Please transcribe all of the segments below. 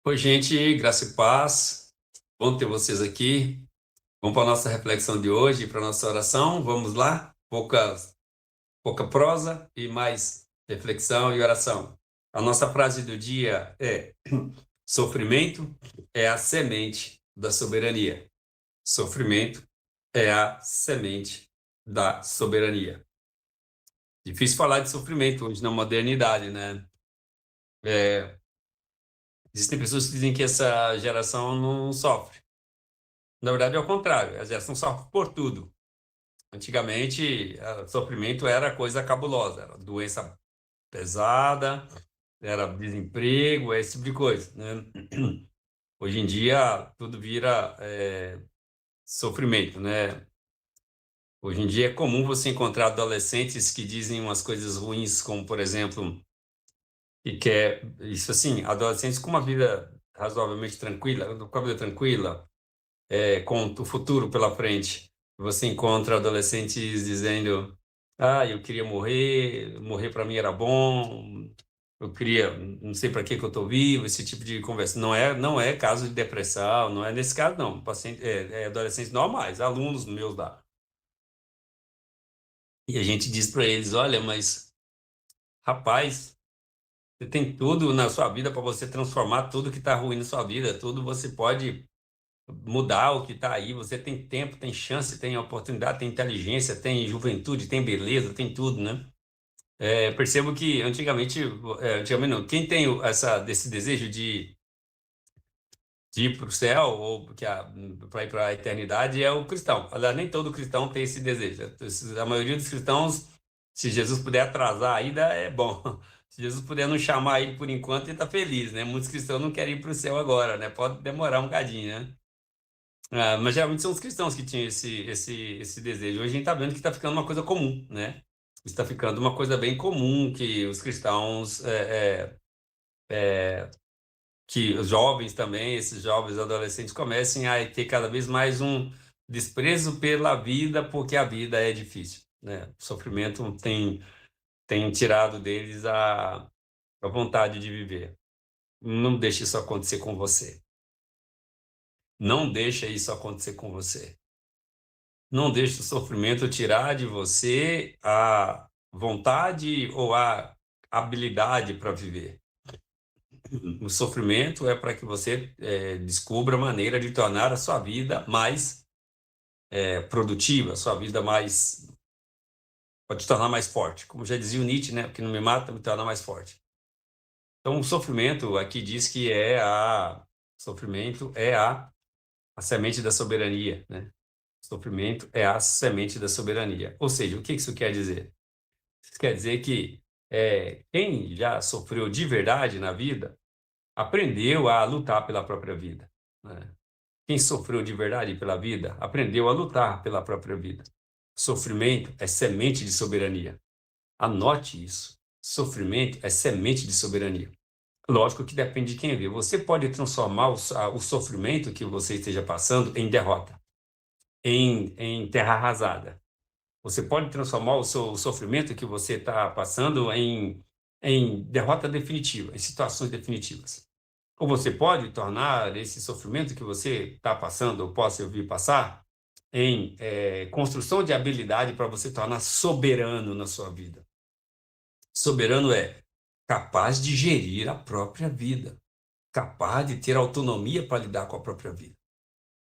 Oi, gente, graça e paz. Bom ter vocês aqui. Vamos para a nossa reflexão de hoje, para a nossa oração. Vamos lá? Pouca prosa e mais reflexão e oração. A nossa frase do dia é: sofrimento é a semente da soberania. Sofrimento é a semente da soberania. Difícil falar de sofrimento hoje na modernidade, né? Existem pessoas que dizem que essa geração não sofre. Na verdade, é o contrário. A geração sofre por tudo. Antigamente, o sofrimento era coisa cabulosa, era doença pesada, era desemprego, esse tipo de coisa, né? Hoje em dia, tudo vira sofrimento, né? Hoje em dia é comum você encontrar adolescentes que dizem umas coisas ruins, como, por exemplo, que quer, isso assim, adolescentes com uma vida razoavelmente tranquila, com a vida tranquila, com o futuro pela frente. Você encontra adolescentes dizendo: "Ah, eu queria morrer, morrer para mim era bom, eu queria, não sei para que eu estou vivo", esse tipo de conversa. Não é caso de depressão, não é nesse caso, não. Paciente, adolescentes normais, alunos meus lá. E a gente diz para eles: "Olha, mas rapaz, você tem tudo na sua vida para você transformar tudo que está ruim na sua vida, tudo você pode mudar o que está aí. Você tem tempo, tem chance, tem oportunidade, tem inteligência, tem juventude, tem beleza, tem tudo, né?" Percebo que antigamente não, quem tem desse desejo de ir para o céu ou para ir para a eternidade é o cristão. Aliás, nem todo cristão tem esse desejo. A maioria dos cristãos, se Jesus puder atrasar a ida, é bom. Se Jesus puder não chamar ele por enquanto, ele está feliz, né? Muitos cristãos não querem ir para o céu agora, né? Pode demorar um bocadinho, né? Mas geralmente são os cristãos que tinham esse desejo. Hoje a gente está vendo que está ficando uma coisa comum, né? Está ficando uma coisa bem comum que os cristãos, que os jovens também, esses jovens adolescentes, comecem a ter cada vez mais um desprezo pela vida, porque a vida é difícil, né? O sofrimento tem tirado deles a vontade de viver. Não deixe isso acontecer com você. Não deixe isso acontecer com você. Não deixe o sofrimento tirar de você a vontade ou a habilidade para viver. O sofrimento é para que você descubra a maneira de tornar a sua vida mais produtiva, a sua vida mais, pode te tornar mais forte. Como já dizia o Nietzsche, né? O que não me mata me torna mais forte. Então, o sofrimento aqui diz que sofrimento é a semente da soberania, né? Sofrimento é a semente da soberania. Ou seja, o que isso quer dizer? Isso quer dizer que quem já sofreu de verdade na vida aprendeu a lutar pela própria vida, né? Quem sofreu de verdade pela vida aprendeu a lutar pela própria vida. Sofrimento é semente de soberania. Anote isso. Sofrimento é semente de soberania. Lógico que depende de quem vê. Você pode transformar o sofrimento que você esteja passando em derrota, em terra arrasada. Você pode transformar o sofrimento que você está passando em derrota definitiva, em situações definitivas. Ou você pode tornar esse sofrimento que você está passando, ou possa vir passar, em construção de habilidade para você tornar soberano na sua vida. Soberano é capaz de gerir a própria vida, capaz de ter autonomia para lidar com a própria vida.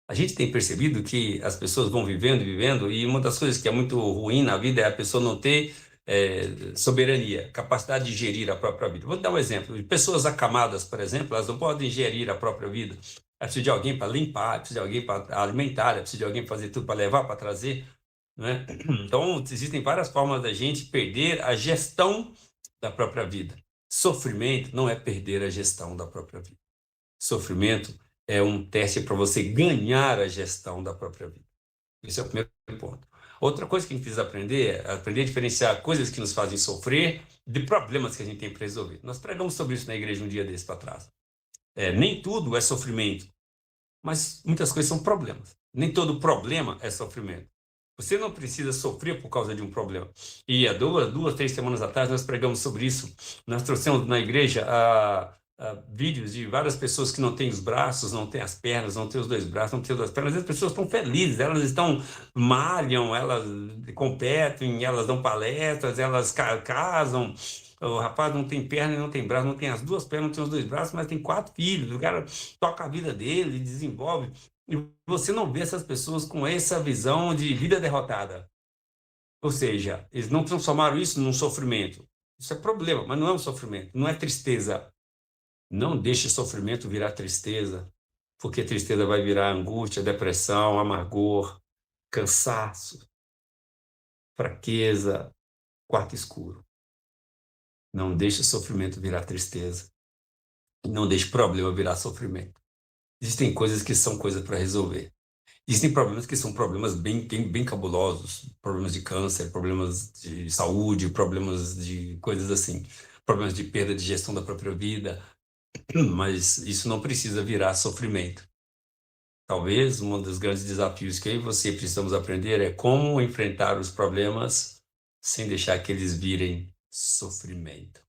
A gente tem percebido que as pessoas vão vivendo, vivendo, e uma das coisas que é muito ruim na vida é a pessoa não ter soberania, capacidade de gerir a própria vida. Vou dar um exemplo. Pessoas acamadas, por exemplo, elas não podem gerir a própria vida. É preciso de alguém para limpar, é preciso de alguém para alimentar, é preciso de alguém para fazer tudo, para levar, para trazer, né? Então, existem várias formas da gente perder a gestão da própria vida. Sofrimento não é perder a gestão da própria vida. Sofrimento é um teste para você ganhar a gestão da própria vida. Esse é o primeiro ponto. Outra coisa que a gente precisa aprender é aprender a diferenciar coisas que nos fazem sofrer de problemas que a gente tem para resolver. Nós pregamos sobre isso na igreja um dia desse para trás. Nem tudo é sofrimento, mas muitas coisas são problemas. Nem todo problema é sofrimento. Você não precisa sofrer por causa de um problema. E há 2, 3 semanas atrás nós pregamos sobre isso. Nós trouxemos na igreja vídeos de várias pessoas que não têm os braços, não têm as pernas, não têm os dois braços, não têm as duas pernas. As pessoas estão felizes, elas estão malham, elas competem, elas dão palestras, elas casam. O rapaz não tem perna e não tem braço, não tem as duas pernas, não tem os dois braços, mas tem 4 filhos. O cara toca a vida dele, desenvolve. E você não vê essas pessoas com essa visão de vida derrotada. Ou seja, eles não transformaram isso num sofrimento. Isso é problema, mas não é um sofrimento, não é tristeza. Não deixe sofrimento virar tristeza, porque tristeza vai virar angústia, depressão, amargor, cansaço, fraqueza, quarto escuro. Não deixe sofrimento virar tristeza. Não deixe problema virar sofrimento. Existem coisas que são coisas para resolver. Existem problemas que são problemas bem cabulosos, problemas de câncer, problemas de saúde, problemas de coisas assim, problemas de perda de gestão da própria vida, mas isso não precisa virar sofrimento. Talvez um dos grandes desafios que eu e você precisamos aprender é como enfrentar os problemas sem deixar que eles virem sofrimento.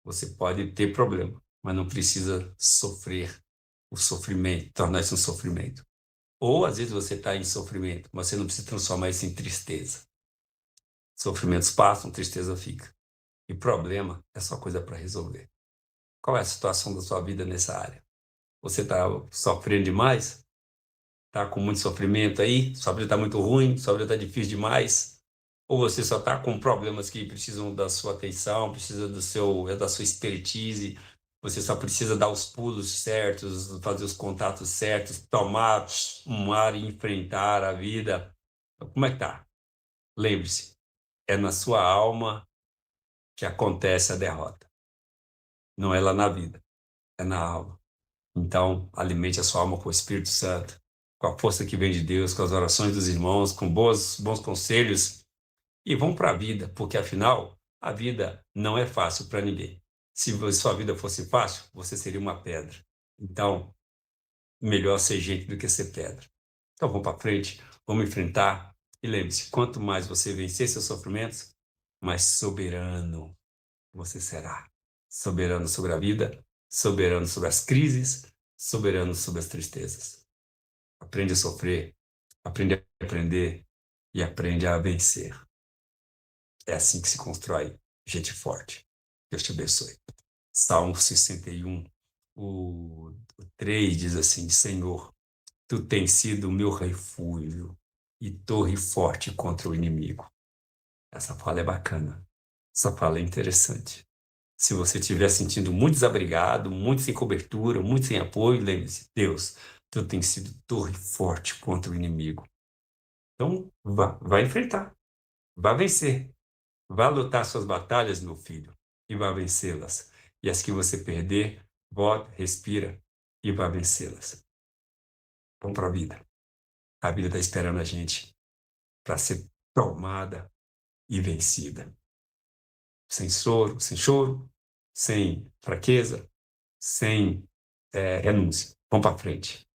Você pode ter problema, mas não precisa sofrer o sofrimento, tornar isso um sofrimento. Ou às vezes você está em sofrimento, mas você não precisa transformar isso em tristeza. Sofrimentos passam, tristeza fica. E problema é só coisa para resolver. Qual é a situação da sua vida nessa área? Você está sofrendo demais? Está com muito sofrimento aí? Sua vida está muito ruim? Sua vida está difícil demais? Ou você só está com problemas que precisam da sua atenção, precisa da sua expertise, você só precisa dar os pulos certos, fazer os contatos certos, tomar um ar e enfrentar a vida. Como é que tá? Lembre-se, é na sua alma que acontece a derrota. Não é lá na vida, é na alma. Então, alimente a sua alma com o Espírito Santo, com a força que vem de Deus, com as orações dos irmãos, com bons conselhos, e vão para a vida, porque afinal, a vida não é fácil para ninguém. Se sua vida fosse fácil, você seria uma pedra. Então, melhor ser gente do que ser pedra. Então, vamos para frente, vamos enfrentar. E lembre-se, quanto mais você vencer seus sofrimentos, mais soberano você será. Soberano sobre a vida, soberano sobre as crises, soberano sobre as tristezas. Aprende a sofrer, aprende a aprender e aprende a vencer. É assim que se constrói gente forte. Deus te abençoe. Salmo 61, o 3 diz assim: Senhor, tu tens sido o meu refúgio e torre forte contra o inimigo. Essa fala é bacana. Essa fala é interessante. Se você estiver sentindo muito desabrigado, muito sem cobertura, muito sem apoio, lembre-se, Deus, tu tens sido torre forte contra o inimigo. Então, vá enfrentar, vá vencer, vá lutar suas batalhas, meu filho, e vá vencê-las. E as que você perder, volta, respira e vá vencê-las. Vamos para a vida. A vida está esperando a gente para ser tomada e vencida. Sem choro, sem fraqueza, sem renúncia. Vamos para frente.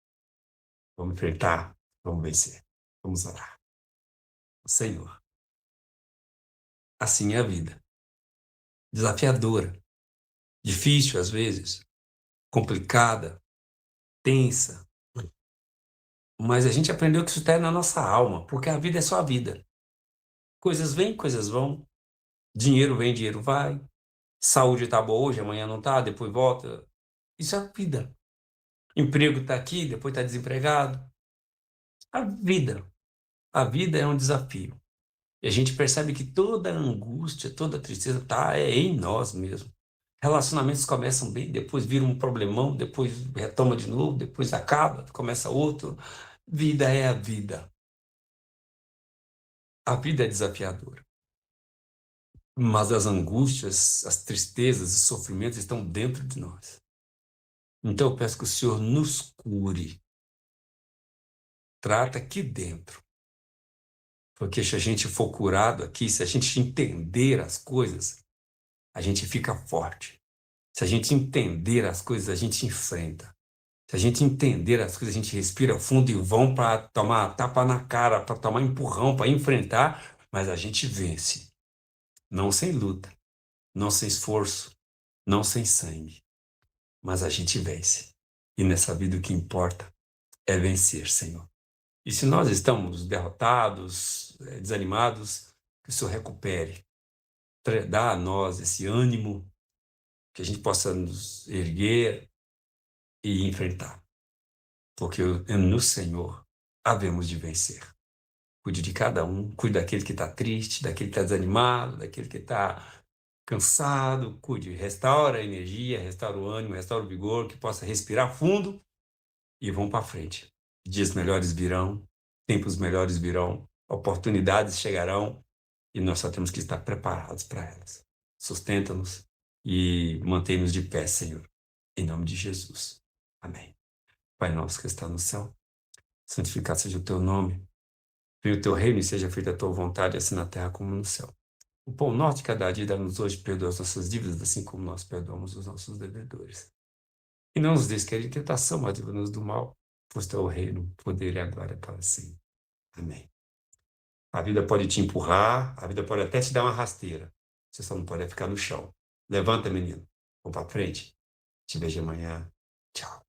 Vamos enfrentar, vamos vencer. Vamos orar. Senhor, assim é a vida. Desafiadora, difícil às vezes, complicada, tensa. Mas a gente aprendeu que isso está na nossa alma, porque a vida é só a vida. Coisas vêm, coisas vão. Dinheiro vem, dinheiro vai. Saúde está boa hoje, amanhã não está, depois volta. Isso é a vida. Emprego está aqui, depois está desempregado. A vida. A vida é um desafio. E a gente percebe que toda angústia, toda tristeza é em nós mesmo. Relacionamentos começam bem, depois viram um problemão, depois retoma de novo, depois acaba, começa outro. Vida é a vida. A vida é desafiadora. Mas as angústias, as tristezas, os sofrimentos estão dentro de nós. Então eu peço que o Senhor nos cure. Trata aqui dentro. Porque se a gente for curado aqui, se a gente entender as coisas, a gente fica forte. Se a gente entender as coisas, a gente enfrenta. Se a gente entender as coisas, a gente respira fundo e vão para tomar tapa na cara, para tomar empurrão, para enfrentar, mas a gente vence. Não sem luta, não sem esforço, não sem sangue, mas a gente vence. E nessa vida o que importa é vencer, Senhor. E se nós estamos derrotados, desanimados, que o Senhor recupere, dá a nós esse ânimo, que a gente possa nos erguer e enfrentar. Porque no Senhor havemos de vencer. Cuide de cada um, cuide daquele que está triste, daquele que está desanimado, daquele que está cansado, cuide, restaura a energia, restaura o ânimo, restaura o vigor, que possa respirar fundo e vão para frente. Dias melhores virão, tempos melhores virão, oportunidades chegarão e nós só temos que estar preparados para elas. Sustenta-nos e mantém-nos de pé, Senhor, em nome de Jesus. Amém. Pai nosso que está no céu, santificado seja o teu nome, venha o teu reino e seja feita a tua vontade, assim na terra como no céu. O pão nosso de cada dia dá-nos hoje, perdoa as nossas dívidas, assim como nós perdoamos os nossos devedores. E não nos deixe cair em tentação, mas livra-nos do mal, pois teu é o reino, o poder e a glória para sempre. Amém. A vida pode te empurrar, a vida pode até te dar uma rasteira. Você só não pode ficar no chão. Levanta, menino. Vamos para frente. Te vejo amanhã. Tchau.